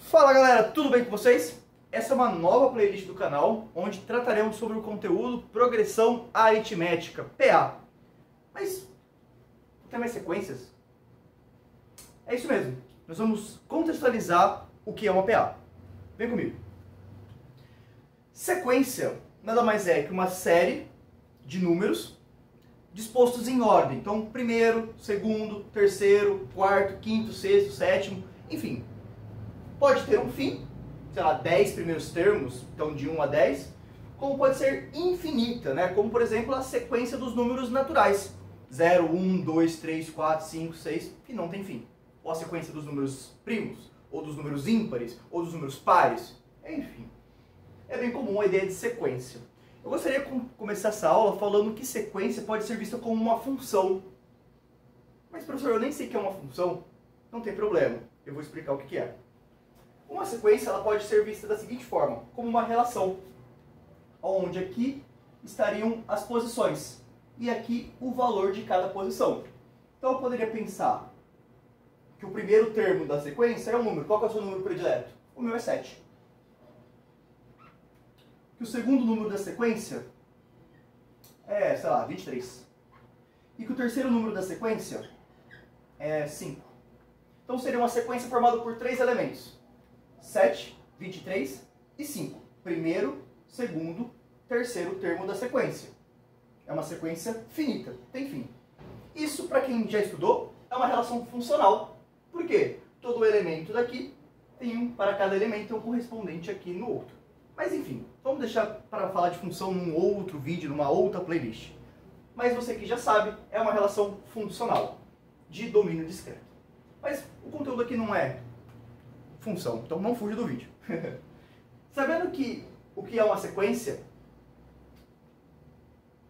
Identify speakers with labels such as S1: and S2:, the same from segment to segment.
S1: Fala galera, tudo bem com vocês? Essa é uma nova playlist do canal, onde trataremos sobre o conteúdo Progressão Aritmética, PA. Mas, tem mais sequências? É isso mesmo, nós vamos contextualizar o que é uma PA. Vem comigo. Sequência nada mais é que uma série de números dispostos em ordem. Então, primeiro, segundo, terceiro, quarto, quinto, sexto, sétimo, enfim. Pode ter um fim, sei lá, 10 primeiros termos, então de 1 a 10, como pode ser infinita, né? Como, por exemplo, a sequência dos números naturais. 0, 1, 2, 3, 4, 5, 6, que não tem fim. Ou a sequência dos números primos, ou dos números ímpares, ou dos números pares, enfim. É bem comum a ideia de sequência. Eu gostaria de começar essa aula falando que sequência pode ser vista como uma função. Mas, professor, eu nem sei o que é uma função. Não tem problema, eu vou explicar o que é. Uma sequência ela pode ser vista da seguinte forma, como uma relação, onde aqui estariam as posições e aqui o valor de cada posição. Então eu poderia pensar que o primeiro termo da sequência é um número. Qual que é o seu número predileto? O meu é 7. Que o segundo número da sequência é, sei lá, 23. E que o terceiro número da sequência é 5. Então seria uma sequência formada por 3 elementos. 7, 23 e 5. Primeiro, segundo, terceiro termo da sequência. É uma sequência finita, tem fim. Isso, para quem já estudou, é uma relação funcional. Por quê? Todo elemento daqui tem um, para cada elemento, um correspondente aqui no outro. Mas enfim, vamos deixar para falar de função num outro vídeo, numa outra playlist. Mas você que já sabe, é uma relação funcional, de domínio discreto. Mas o conteúdo aqui não é função, então não fuja do vídeo. Sabendo que o que é uma sequência,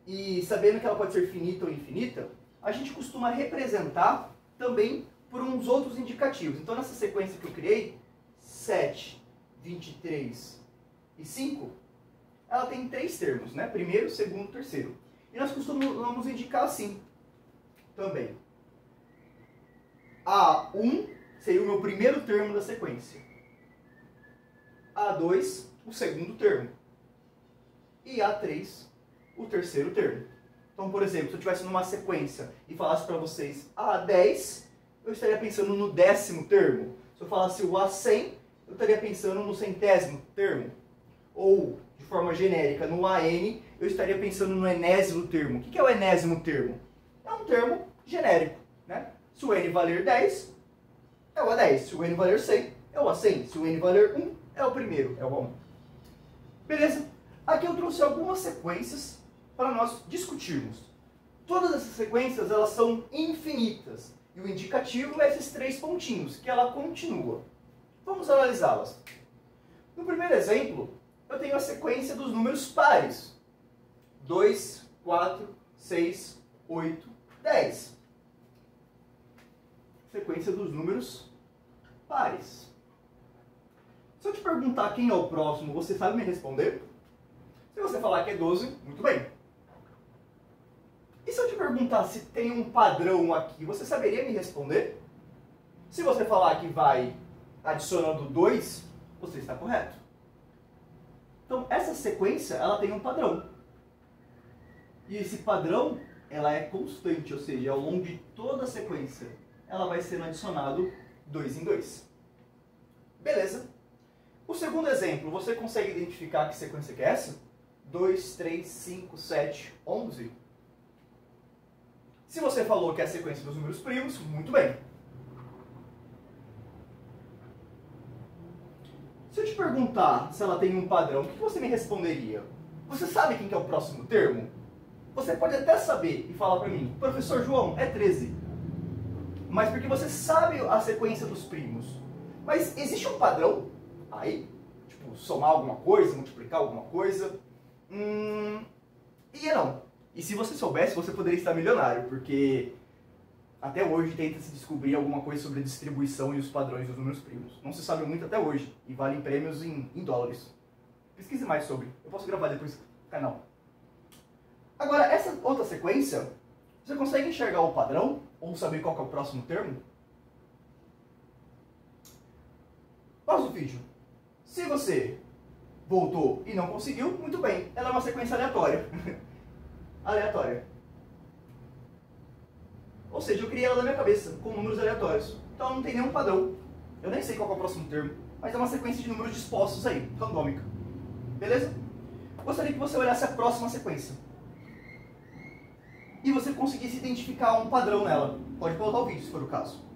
S1: e sabendo que ela pode ser finita ou infinita, a gente costuma representar também por uns outros indicativos. Então nessa sequência que eu criei, 7, 23 e 5, ela tem 3 termos, né? Primeiro, segundo, terceiro. E nós costumamos indicar assim também. A1 seria o meu primeiro termo da sequência. A2, o segundo termo. E A3, o terceiro termo. Então, por exemplo, se eu estivesse numa sequência e falasse para vocês A10, eu estaria pensando no 10º termo. Se eu falasse o A100, eu estaria pensando no 100º termo. Ou, de forma genérica, no AN, eu estaria pensando no enésimo termo. O que é o enésimo termo? É um termo genérico, né? Se o N valer 10, é o A10. Se o N valer 100, é o A100. Se o N valer 1, é o primeiro, é o A1. Beleza? Aqui eu trouxe algumas sequências para nós discutirmos. Todas essas sequências, elas são infinitas. E o indicativo é esses 3 pontinhos, que ela continua. Vamos analisá-las. No primeiro exemplo, eu tenho a sequência dos números pares. 2, 4, 6, 8, 10. Sequência dos números pares. Se eu te perguntar quem é o próximo, você sabe me responder? Se você falar que é 12, muito bem. E se eu te perguntar se tem um padrão aqui, você saberia me responder? Se você falar que vai adicionando 2, você está correto. Então, essa sequência, ela tem um padrão. E esse padrão, ela é constante, ou seja, ao longo de toda a sequência, ela vai sendo adicionado 2 em 2. Beleza? O segundo exemplo, você consegue identificar que sequência que é essa? 2, 3, 5, 7, 11. Se você falou que é a sequência dos números primos, muito bem. Se eu te perguntar se ela tem um padrão, o que você me responderia? Você sabe quem que é o próximo termo? Você pode até saber e falar para mim, professor João, é 13. Mas porque você sabe a sequência dos primos. Mas existe um padrão aí? Tipo, somar alguma coisa, multiplicar alguma coisa? E não. E se você soubesse, você poderia estar milionário, porque até hoje tenta se descobrir alguma coisa sobre a distribuição e os padrões dos números primos. Não se sabe muito até hoje, e valem prêmios em dólares. Pesquise mais sobre. Eu posso gravar depois no canal. Agora, essa outra sequência, você consegue enxergar o padrão? Ou saber qual que é o próximo termo? Pausa o vídeo. Se você voltou e não conseguiu, muito bem. Ela é uma sequência aleatória. Aleatória. Ou seja, eu criei ela na minha cabeça, com números aleatórios. Então não tem nenhum padrão. Eu nem sei qual é o próximo termo, mas é uma sequência de números dispostos aí, randômica. Beleza? Gostaria que você olhasse a próxima sequência. E você conseguisse identificar um padrão nela. Pode voltar o vídeo, se for o caso.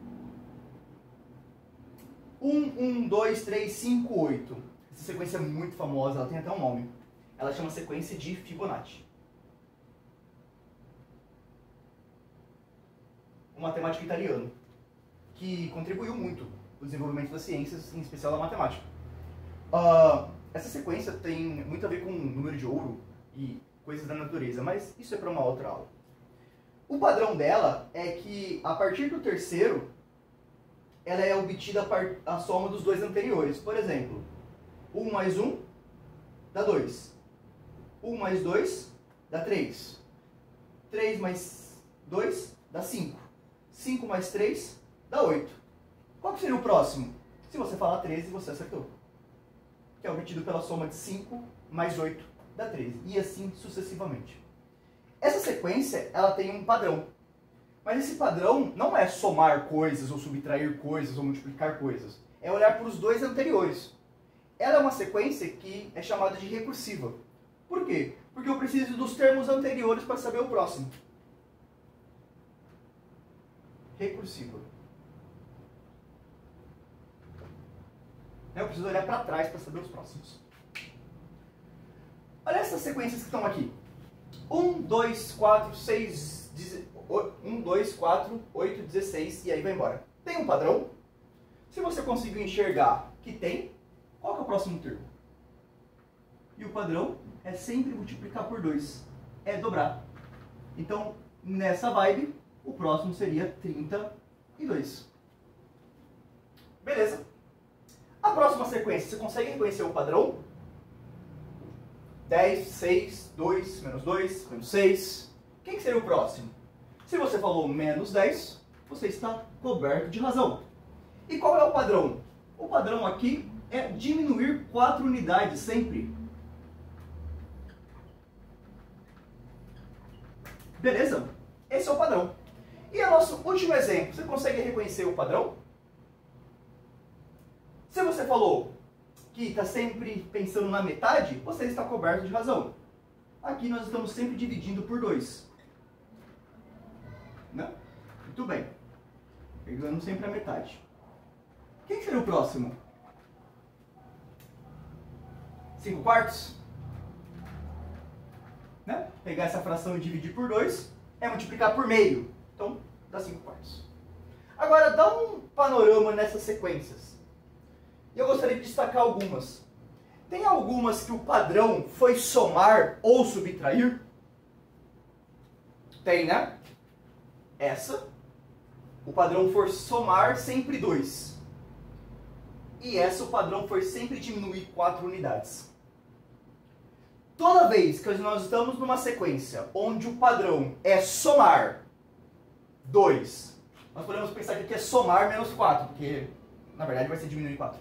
S1: 1, 2, 3, 5, 8. Essa sequência é muito famosa, ela tem até um nome. Ela chama sequência de Fibonacci. Um matemático italiano que contribuiu muito no desenvolvimento das ciências, em especial da matemática. Essa sequência tem muito a ver com o número de ouro e coisas da natureza, mas isso é para uma outra aula. O padrão dela é que, a partir do terceiro, ela é obtida a soma dos dois anteriores. Por exemplo, 1 mais 1 dá 2. 1 mais 2 dá 3. 3 mais 2 dá 5. 5 mais 3 dá 8. Qual que seria o próximo? Se você falar 13, você acertou. Que é obtido pela soma de 5 mais 8 dá 13. E assim sucessivamente. Essa sequência, ela tem um padrão. Mas esse padrão não é somar coisas, ou subtrair coisas, ou multiplicar coisas. É olhar para os dois anteriores. Ela é uma sequência que é chamada de recursiva. Por quê? Porque eu preciso dos termos anteriores para saber o próximo. Recursiva. Eu preciso olhar para trás para saber os próximos. Olha essas sequências que estão aqui. 1, 2, 4, 6, 1, 2, 4, 8, 16 e aí vai embora. Tem um padrão? Se você conseguiu enxergar que tem, qual que é o próximo termo? E o padrão é sempre multiplicar por 2. É dobrar. Então, nessa vibe, o próximo seria 32. Beleza. A próxima sequência, você consegue reconhecer o padrão? 10, 6, 2, menos 2, menos 6. Quem que seria o próximo? Se você falou menos 10, você está coberto de razão. E qual é o padrão? O padrão aqui é diminuir 4 unidades sempre. Beleza? Esse é o padrão. E o nosso último exemplo, você consegue reconhecer o padrão? Se você falou que está sempre pensando na metade, você está coberto de razão. Aqui nós estamos sempre dividindo por 2. Né? Muito bem. Pegando sempre a metade. Quem seria o próximo? 5 quartos? Né? Pegar essa fração e dividir por 2 é multiplicar por meio. Então, dá 5 quartos. Agora, dá um panorama nessas sequências. E eu gostaria de destacar algumas. Tem algumas que o padrão foi somar ou subtrair? Tem, né? Essa, o padrão for somar sempre 2. E essa, o padrão foi sempre diminuir 4 unidades. Toda vez que nós estamos numa sequência onde o padrão é somar 2, nós podemos pensar que aqui é somar menos 4, porque na verdade vai ser diminuir 4.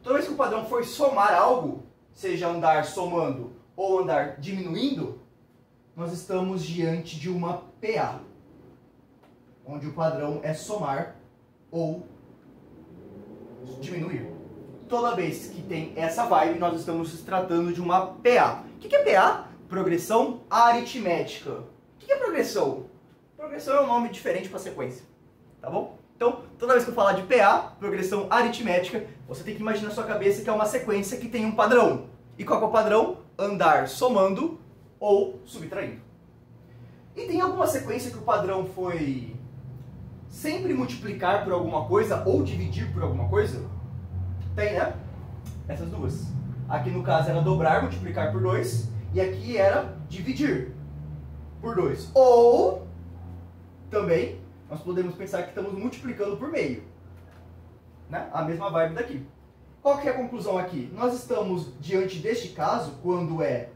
S1: Toda vez que o padrão for somar algo, seja andar somando ou andar diminuindo, nós estamos diante de uma PA, onde o padrão é somar ou diminuir. Toda vez que tem essa vibe, nós estamos se tratando de uma PA. O que é PA? Progressão aritmética. O que é progressão? Progressão é um nome diferente para sequência, tá bom? Então, toda vez que eu falar de PA, progressão aritmética, você tem que imaginar na sua cabeça que é uma sequência que tem um padrão. E qual é o padrão? Andar somando ou subtraindo. E tem alguma sequência que o padrão foi sempre multiplicar por alguma coisa ou dividir por alguma coisa? Tem, né? Essas duas. Aqui no caso era dobrar, multiplicar por 2. E aqui era dividir por 2. Ou, também, nós podemos pensar que estamos multiplicando por meio. Né? A mesma vibe daqui. Qual que é a conclusão aqui? Nós estamos diante deste caso, quando é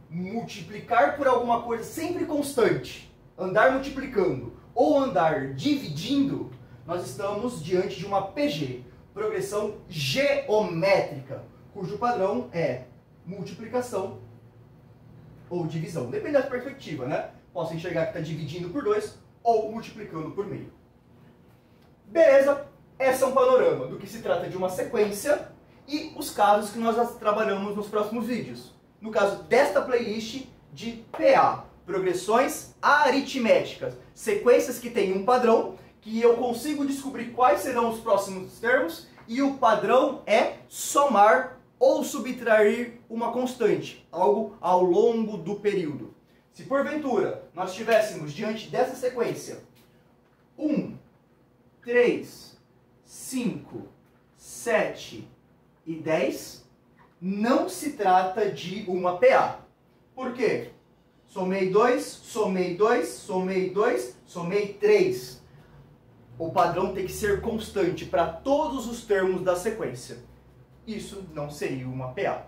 S1: multiplicar por alguma coisa sempre constante, andar multiplicando, ou andar dividindo, nós estamos diante de uma PG, progressão geométrica, cujo padrão é multiplicação ou divisão. Depende da perspectiva, né? Posso enxergar que está dividindo por 2 ou multiplicando por meio. Beleza? Esse é um panorama do que se trata de uma sequência e os casos que nós trabalhamos nos próximos vídeos. No caso desta playlist de PA, progressões aritméticas, sequências que têm um padrão, que eu consigo descobrir quais serão os próximos termos, e o padrão é somar ou subtrair uma constante, algo ao longo do período. Se porventura nós estivéssemos diante dessa sequência 1, 3, 5, 7 e 10, não se trata de uma PA. Por quê? Somei 2, somei 2, somei 2, somei 3. O padrão tem que ser constante para todos os termos da sequência. Isso não seria uma PA.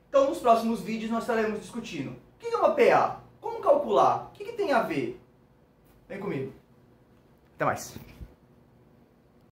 S1: Então, nos próximos vídeos nós estaremos discutindo o que é uma PA, como calcular, o que tem a ver. Vem comigo. Até mais.